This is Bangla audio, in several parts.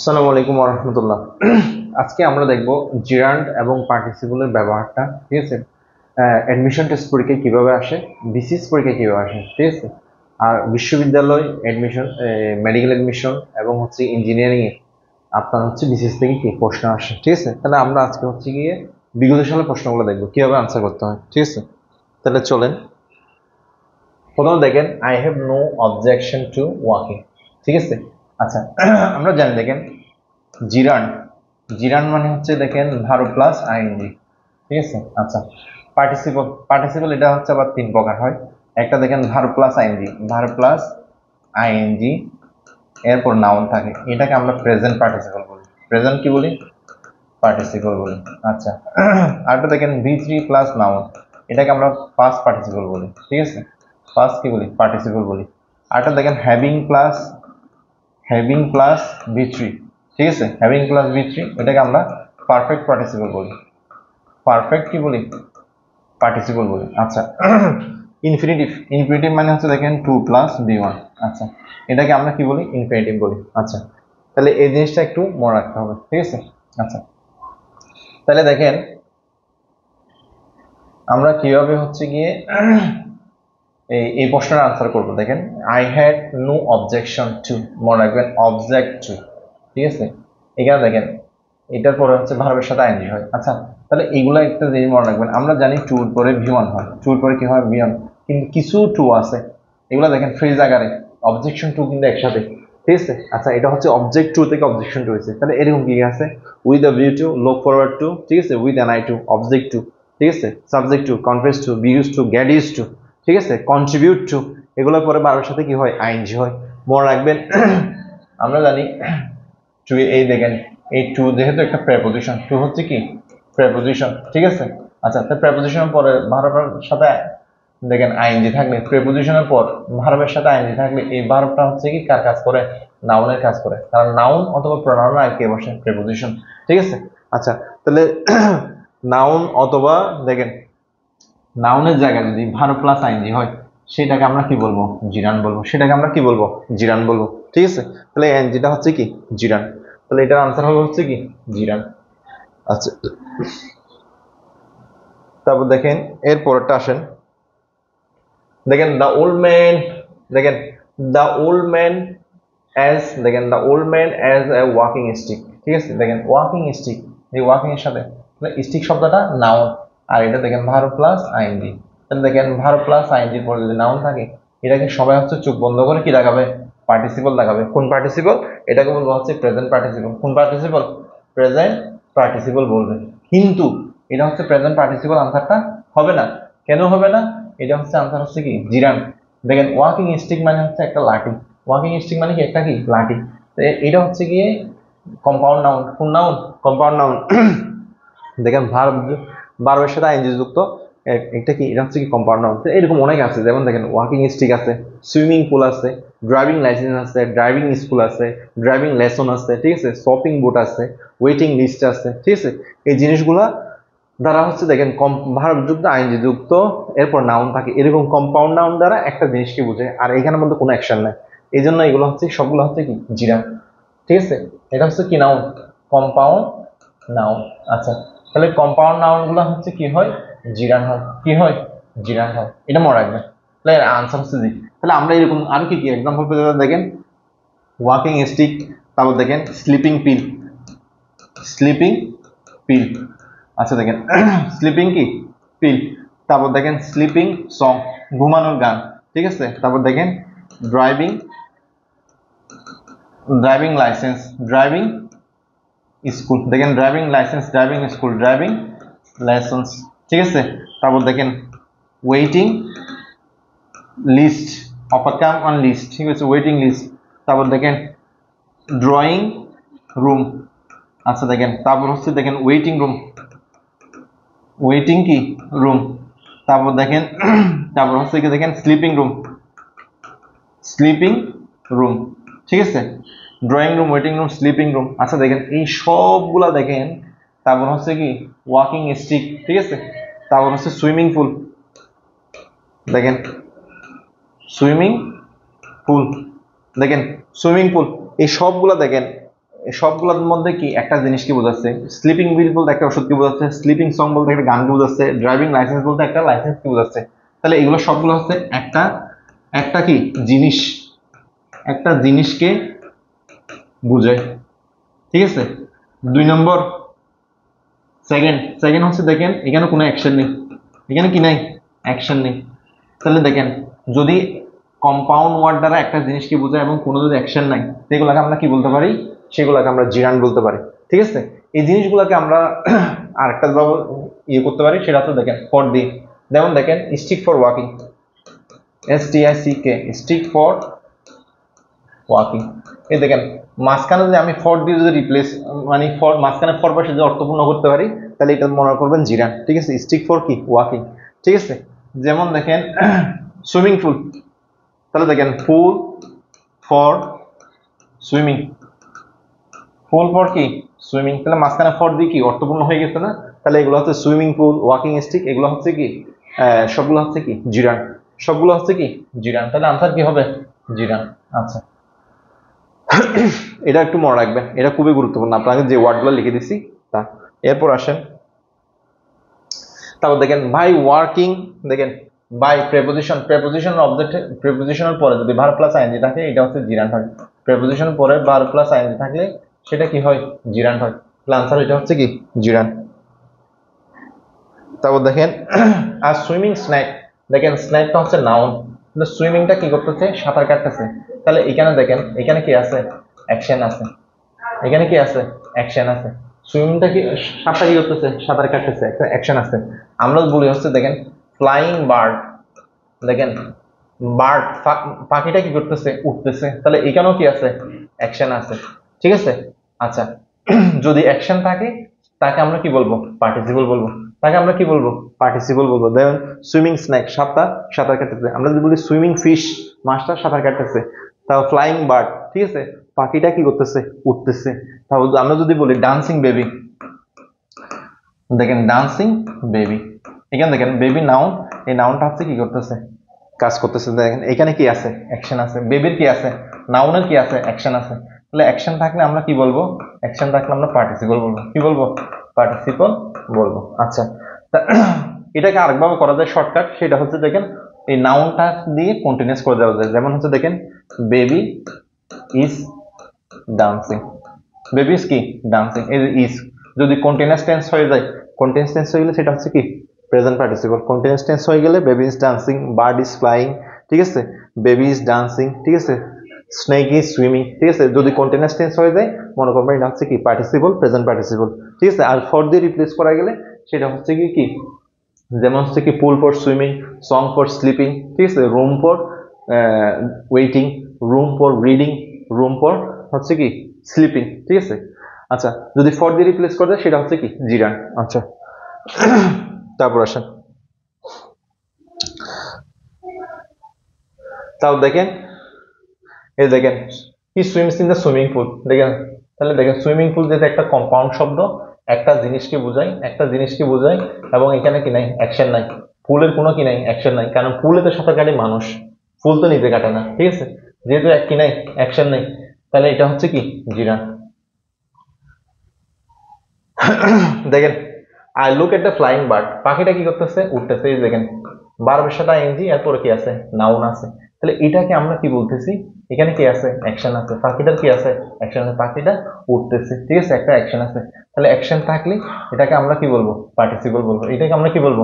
আসসালামু আলাইকুম ওয়া রাহমাতুল্লাহ। আজকে আমরা দেখব জিরান্ড এবং পার্টিসিপলের ব্যবহারটা। ঠিক আছে? অ্যাডমিশন টেস্ট পরীক্ষায় কিভাবে আসে, বিসিএস পরীক্ষায় কিভাবে আসে। ঠিক আছে? আর বিশ্ববিদ্যালয় অ্যাডমিশন, মেডিকেল অ্যাডমিশন এবং হচ্ছে ইঞ্জিনিয়ারিং এ আপনার হচ্ছে বিসিএস থেকে কি প্রশ্ন আসে। ঠিক আছে? তাহলে আমরা আজকে হচ্ছে গিয়ে বিগত সালের প্রশ্নগুলো দেখবো কিভাবে আনসার করতে হয়। ঠিক আছে? তাহলে চলেন। প্রথমে দেখেন, I have no objection to walking. ঠিক আছে? আচ্ছা, আমরা জানি, দেখেন, জিরান্ড জিরান্ড মানে হচ্ছে দেখেন ভার্ব প্লাস আইএনজি। ঠিক আছে? আচ্ছা, পার্টিসিপল পার্টিসিপল এটা হচ্ছে আবার তিন প্রকার হয়। একটা দেখেন verb plus ING, verb plus ING এরপর নাউন থাকে, এটাকে আমরা প্রেজেন্ট পার্টিসিপল বলি। প্রেজেন্ট কি বলি? পার্টিসিপল বলি। আচ্ছা, আরেকটা দেখেন ভি থ্রি প্লাস নাউন, এটাকে আমরা পাস্ট পার্টিসিপল বলি। ঠিক আছে? পাস্ট কি বলি? পার্টিসিপল বলি। আরেকটা দেখেন হ্যাভিং প্লাস ভি থ্রি। ঠিক আছে? হ্যাভিং প্লাস ভি থ্রি, এটাকে আমরা পারফেক্ট পার্টিসিপল বলি। পারফেক্ট কি বলি? পার্টিসিপল বলি। আচ্ছা, ইনফিনিটিভ মানে হচ্ছে দেখেন টু প্লাস বি ওয়ান। আচ্ছা, এটাকে আমরা কি বলি? ইনফিনিটিভ বলি। আচ্ছা, তাহলে এই জিনিসটা একটু মনে রাখতে হবে। ঠিক আছে? আচ্ছা, তাহলে দেখেন আমরা কিভাবে হচ্ছে গিয়ে এই প্রশ্নের আনসার করবো। দেখেন, I had no objection to, মনে রাখবেন অবজেক্ট টু। ঠিক আছে? এখানে দেখেন এটার পরে হচ্ছে ভার্বের সাথে আইএনজি হয়। আচ্ছা, তাহলে এগুলা একটা জিনিস মনে রাখবেন, আমরা জানি টুর পরে ভি ওয়ান হয়, টুর পরে কি হয়? V one. কিন্তু কিছু টু আছে, এগুলা দেখেন ফ্রেজ আকারে, অবজেকশন টু কিন্তু একসাথে। ঠিক আছে? আচ্ছা, এটা হচ্ছে অবজেক্ট টু থেকে অবজেকশন টু হয়েছে। তাহলে এরকম কি আছে? With a view to, look forward to. ঠিক আছে? With an eye to, object to. ঠিক আছে? Subject to, confess to, be used to, get used to. ঠিক আছে? Contribute to. এগুলোর পরে ভার্বের সাথে কি হয়? আইএনজি হয়। মনে রাখবেন, আমরা জানি টু, এই দেখেন এই টু যেহেতু একটা প্রেপোজিশন, টু হচ্ছে কি? প্রেপোজিশন। ঠিক আছে? আচ্ছা, তো প্রেপোজিশনের পরে ভার্বের সাথে দেখেন আইএনজি থাকলে, প্রেপোজিশনের পর ভার্বের সাথে আইএনজি থাকলে এই ভার্বটা হচ্ছে কি কার কাজ করে? নাউনের কাজ করে। কারণ নাউন অথবা প্রোনাউনের আগে কে বসে? প্রেপোজিশন। ঠিক আছে? আচ্ছা, তাহলে নাউন অথবা দেখেন নাউনের জায়গায় যদি ভার্ব প্লাস আইএনজি হয়, সেটাকে আমরা কি বলবো? জিরান বলবো। সেটাকে আমরা কি বলবো? জিরান বলবো। ঠিক আছে? তাহলে এনজিটা হচ্ছে কি? জিরান। তাহলে এটার আনসার হবে হচ্ছে কি? জিরান। আচ্ছা, তারপর দেখেন এর পরেরটা আসেন। দেখেন দ্য ওল্ড ম্যান, দেখেন the old man the old man as a walking stick. ঠিক আছে? দেখেন ওয়াকিং স্টিক, এই ওয়াকিং এর সাথে স্টিক শব্দটা নাউন, আর এটা দেখেন ভার্ব প্লাস আইএনজি। তাহলে দেখেন ভার্ব প্লাস আইএনজির পরে যদি নাউন থাকে, এটাকে সবাই হচ্ছে চোখ বন্ধ করে কি দেখাবে? পার্টিসিপল দেখাবে। কোন পার্টিসিপল? এটাকে বলবো হচ্ছে প্রেজেন্ট পার্টিসিপল। কোন পার্টিসিপল? প্রেজেন্ট পার্টিসিপল বলবে। কিন্তু এটা হচ্ছে প্রেজেন্ট পার্টিসিপল আনসারটা হবে না। কেন হবে না? এটা হচ্ছে আনসার হচ্ছে কি? জিরান। দেখেন ওয়াকিং স্টিক মানে হচ্ছে একটা লাঠি। ওয়াকিং স্টিক মানে কি? একটা কি? লাঠি। এটা হচ্ছে গিয়ে কম্পাউন্ড নাউন। কোন নাউন? Compound noun. দেখেন ভার্বের সাথে আইএনজি যুক্ত একটা কি? এটা হচ্ছে কি? Compound noun. এরকম অনেক আছে, যেমন দেখেন ওয়াকিং স্টিক আছে, সুইমিং পুল আছে, ড্রাইভিং লাইসেন্স আছে, ড্রাইভিং স্কুল আছে, ড্রাইভিং লেসন আছে। ঠিক আছে? শপিং বুট আছে, ওয়েটিং লিস্ট আছে। ঠিক আছে? এই জিনিসগুলা দ্বারা হচ্ছে দেখেন ভার্ব যুক্ত আইএনজি যুক্ত এরপর নাউন থাকে, এরকম কম্পাউন্ড নাউন দ্বারা একটা জিনিসকে বোঝে, আর এখানের মধ্যে কোনো অ্যাকশন নাই। এই জন্য এগুলো হচ্ছে সবগুলো হচ্ছে কি? জিরা। ঠিক আছে? এটা হচ্ছে কি? Noun, compound noun. আচ্ছা, তাহলে কম্পাউন্ড নাউন গুলো হচ্ছে কি হয়? জিরান হয়। কি হয়? জিরান হয়। এটা মনে রাখবেন। তাহলে আনসার হচ্ছে জি। তাহলে আমরা এরকম আরো কি কি এক্সাম্পল পেতে পারি? দেখেন ওয়াকিং স্টিক, তারপর দেখেন স্লিপিং পিল। Sleeping pill. আচ্ছা, দেখেন স্লিপিং কি? পিল। তারপর দেখেন স্লিপিং সং, ঘুমানোর গান। ঠিক আছে? তারপর দেখেন driving driving license, driving school. দেখেন driving license, driving school, driving license. ঠিক আছে? তারপর দেখেন ওয়েটিং লিস্ট, অপেক্ষা অন লিস্ট। ঠিক আছে? Waiting list. তারপর দেখেন ড্রয়িং রুম। আচ্ছা, দেখেন তারপর হচ্ছে দেখেন ওয়েটিং রুম, ওয়েটিং কি? রুম। তারপর দেখেন তারপর হচ্ছে কি? দেখেন স্লিপিং রুম, স্লিপিং রুম। ঠিক আছে? Drawing room, waiting room, sleeping room. আচ্ছা, দেখেন এই সবগুলা দেখেন। তারপর হচ্ছে কি? Walking stick. ঠিক আছে? তারপর হচ্ছে সুইমিং পুল। দেখেন সুইমিং পুল, দেখেন সুইমিং পুল, এই সবগুলা দেখেন সবগুলোর মধ্যে কি একটা জিনিস কি বোঝাচ্ছে, স্লিপিং বিল বলতে একটা ওষুধ কি বোঝাচ্ছে, স্লিপিং সং বলতে একটা গান কি বোঝাচ্ছে, ড্রাইভিং লাইসেন্স বলতে একটা লাইসেন্স কি বোঝাচ্ছে। তাহলে এগুলো সবগুলো হচ্ছে একটা একটা কি জিনিস, একটা জিনিসকে বোঝায়। ঠিক আছে। 2 নম্বর সেকেন্ড, সেকেন্ড হচ্ছে দেখেন এখানে কোনো অ্যাকশন নেই, এখানে কি নাই, অ্যাকশন নেই। তাহলে দেখেন যদি কম্পাউন্ড ওয়ার্ড দ্বারা একটা জিনিসকে বোঝায় এবং কোনো যদি অ্যাকশন নাই, সেগুলোকে আমরা কি বলতে পারি, সেগুলোকে আমরা জিরান বলতে পারি। ঠিক আছে। এই জিনিসগুলোকে আমরা আরেকটা ভাবে ইয়ে করতে পারি, সেটা হচ্ছে দেখেন ফর দিয়ে, যেমন দেখেন stick for walking, STICK, stick for walking. এই দেখেন মাঝখানে যদি আমি ফর দিয়ে যদি রিপ্লেস মানে ফর মাঝখানে ফর পাশে যদি অর্থপূর্ণ করতে পারি, তাহলে এটা মনে করবেন জিরান। ঠিক আছে। স্টিক ফর কি ওয়াকিং। ঠিক আছে। যেমন দেখেন সুইমিং পুল, তাহলে দেখেন পুল ফর সুইমিং, পুল ফর কি সুইমিং, তাহলে মাঝখানে ফর দিয়ে কি অর্থপূর্ণ হয়ে গেছে না। তাহলে এগুলো হচ্ছে সুইমিং পুল, ওয়াকিং স্টিক, এগুলো হচ্ছে কি সবগুলো হচ্ছে কি জিরান, সবগুলো হচ্ছে কি জিরান। তাহলে আনসার কি হবে জিরান। আচ্ছা এটা একটু মনে রাখবেন, এটা খুবই গুরুত্বপূর্ণ, আপনাকে যে ওয়ার্ডগুলো লিখে দিচ্ছি তা। এরপর আসেন, তারপর দেখেন বাই ওয়ার্কিং, দেখেন বাই প্রেপোজিশন, প্রেপোজিশন অবজেক্ট, প্রেপোজিশনের পরে যদি ভার্ব প্লাস আইএনজি থাকে এটা হচ্ছে জিরান হয়। প্রেপোজিশন পরে ভার্ব প্লাস আইএনজি থাকলে সেটা কি হয় জিরান হয়। তাহলে আনসার এটা হচ্ছে কি জিরান। তারপর দেখেন আর সুইমিং স্ন্যাক, দেখেন স্ন্যাকটা হচ্ছে নাউন, কিন্তু সুইমিংটা কি করতেছে সাঁতার কাটতেছে। তাহলে এখানে দেখেন এখানে কি আছে অ্যাকশন আছে, এখানে কি আছে অ্যাকশন আছে। সুইমিংটা কি সাঁতার কি করতেছে সাঁতার কাটতেছে, একটা অ্যাকশন আছে। আমরা বলি হচ্ছে দেখেন ফ্লাইং বার্ড, দেখেন বার্ড পাখিটা কি করতেছে উঠতেছে, তাহলে এখানেও কি আছে অ্যাকশন আছে। ঠিক আছে। আচ্ছা যদি অ্যাকশন থাকে তাকে আমরা কি বলবো পার্টিসিপল বলবো, তাকে আমরা কি বলবো পার্টিসিপল বলবো। যেমন সুইমিং স্ন্যাক সাঁতার কাটতেছে, আমরা যদি বলি সুইমিং ফিশ মাছটা সাঁতার কাটতেছে। তাও ফ্লাইং বার্ড ঠিক আছে পাখিটা কি করতেছে উঠতেছে। তাহলে আমরা যদি বলি ডান্সিং বেবি, দেখেন ডান্সিং বেবি, এখানে দেখেন বেবি নাউন, এই নাউনটা হচ্ছে কি করতেছে কাজ করতেছে। দেখেন এখানে কি আছে অ্যাকশন আছে, বেবির কি আছে নাউনের কি আছে অ্যাকশন আছে। তাহলে অ্যাকশন থাকলে আমরা কি বলবো, অ্যাকশন থাকলে আমরা পার্টিসিপল বলবো, কি বলবো পার্টিসিপল বলবো। আচ্ছা এটাকে আরেকভাবে করা যায় শর্টকাট, সেটা হচ্ছে দেখেন এই নাউনটা দিয়ে কন্টিনিউয়াস করে দেওয়া যায়। যেমন হচ্ছে দেখেন baby is dancing, baby is কি ডান্সিং, এই যে ইজ যদি কন্টিনিউয়াস টেন্স হয়ে যায়, কন্টিনিউয়াস টেন্স হয়ে গেলে সেটা হচ্ছে কি প্রেজেন্ট পার্টিসিপল। কন্টিনিউয়াস টেন্স হয়ে গেলে baby is dancing, bird is flying, ঠিক আছে বেবি ইজ ডান্সিং, ঠিক আছে স্নেক ইজ সুইমিং। ঠিক আছে। যদি কন্টিনিউয়াস টেন্স হয়ে যায় মনে করবেন এটা হচ্ছে কি পার্টিসিপল, প্রেজেন্ট পার্টিসিপল। ঠিক আছে। আর ফর দিয়ে রিপ্লেস করা গেলে সেটা হচ্ছে কি কি যেমন হচ্ছে কি pool for swimming, song for sleeping, ঠিক আছে room for waiting, room for reading, room for হচ্ছে কি স্লিপিং। ঠিক আছে। আচ্ছা যদি ফর দিয়ে রিপ্লেস করে দেয় সেটা হচ্ছে কি জিরান। আচ্ছা তারপর আসেন, তাও দেখেন এই দেখেন he swims in the swimming pool, দেখেন তাহলে দেখেন সুইমিং পুল যেটা একটা কম্পাউন্ড শব্দ, একটা জিনিসকে বোঝায়, একটা জিনিসকে বোঝায় এবং এখানে কি নাই অ্যাকশন নাই, পুলের কোনো কি নাই অ্যাকশন নাই, কারণ পুলে তো সাঁতার কাটে মানুষ, ফুল তো নিজে কাটে না। ঠিক আছে। যেহেতু কি নাই অ্যাকশন নেই, তাহলে এটা হচ্ছে কি জিরান। দেখেন I look at the flying bird, পাখিটা কি করতেছে উঠতেছে, এই দেখেন বারবের সাথে আইএনজি এরপরে কি আছে নাউন আছে। তাহলে এটাকে আমরা কি বলতেছি এখানে কি আছে অ্যাকশন আছে, পাখিটার কি আছে অ্যাকশন আছে, পাখিটা উঠতেছে। ঠিক আছে একটা অ্যাকশন আছে, তাহলে অ্যাকশন থাকলে এটাকে আমরা কি বলবো পার্টিসিপল বলবো, এটাকে আমরা কি বলবো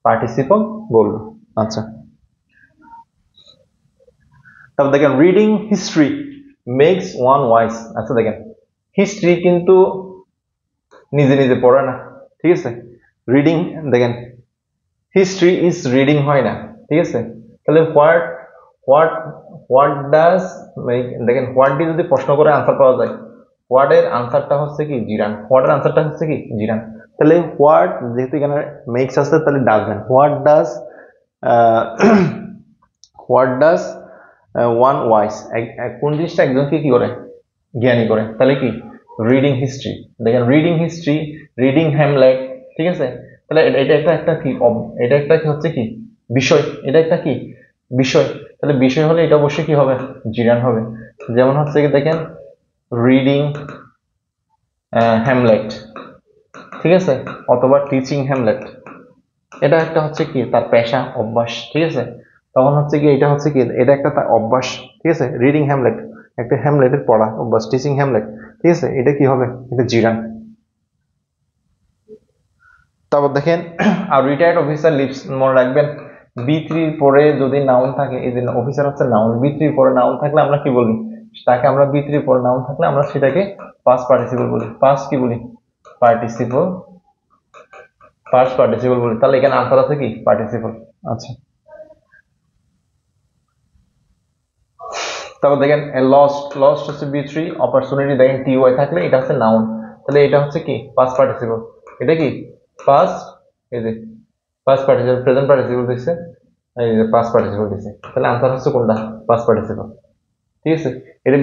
পার্টিসিপল বলবো। আচ্ছা তারপর দেখেন reading history makes one wise. আচ্ছা দেখেন হিস্ট্রি কিন্তু নিজে নিজে পড়ে না। ঠিক আছে। রিডিং দেখেন হিস্ট্রি ইজ রিডিং হয় না। ঠিক আছে। তাহলে হোয়াট হোয়াট হোয়াট ডাজ দেখেন হোয়াট দিয়ে যদি প্রশ্ন করে আনসার পাওয়া যায়, হোয়াট এর আনসারটা হচ্ছে কি জিরান, হোয়াট এর আনসারটা হচ্ছে কি জিরান। তাহলে হোয়াট যেহেতু এখানে মেক্স আসছে তাহলে ডাজেন, what does what does one wise, কোন জিনিসটা একজনকে কি করে জ্ঞানী করে, তাহলে কি রিডিং হিস্ট্রি। দেখেন রিডিং হিস্ট্রি, রিডিং হ্যামলেট। ঠিক আছে। তাহলে এটা একটা একটা কি এটা একটা কি হচ্ছে কি বিষয়, এটা একটা কি বিষয়। তাহলে বিষয় হলে এটা অবশ্যই কি হবে জিরান হবে। যেমন হচ্ছে কি দেখেন রিডিং হ্যামলেট, ঠিক আছে, অথবা টিচিং হ্যামলেট। এটা একটা হচ্ছে কি তার পেশা অভ্যাস, ঠিক আছে। তখন হচ্ছে কি এটা হচ্ছে কি এটা একটা তার অভ্যাস, ঠিক আছে। রিডিং হ্যামলেট, একটা হ্যামলেটের পড়া অভ্যাস, টিচিং হ্যামলেট, ঠিক আছে। এটা কি হবে, এটা জিরান। তারপর দেখেন আর রিটায়ার্ড অফিসার লিভস, মনে রাখবেন বি3 পরে যদি নাউন থাকে, এই যে অফিসার হচ্ছে নাউন, বি3 পরে নাউন থাকলে আমরা কি বলি, তাকে আমরা বি3 পরে নাউন থাকলে আমরা সেটাকে পাস্ট পার্টিসিপল বলি। পাস্ট কি বলি, পার্টিসিপল, পাস্ট পার্টিসিপল বলি। তাহলে এখানে আনসার আছে কি পার্টিসিপল। আচ্ছা, তারপর দেখেন লস্ট, লস্ট হচ্ছে বি3, অপরচুনিটি দেখেন টি ওয়াই থাকলে এটা হচ্ছে নাউন, তাহলে এটা হচ্ছে কি পাস্ট পার্টিসিপল। এটা কি পাস্ট, এই যে পাস্ট পার্টিসিপল, প্রেজেন্ট পার্টিসিপল দিচ্ছে, এই যে পাস্ট পার্টিসিপল দিচ্ছে, তাহলে আনসার হচ্ছে কোনটা পাস্ট পার্টিসিপল, ঠিক আছে। এটা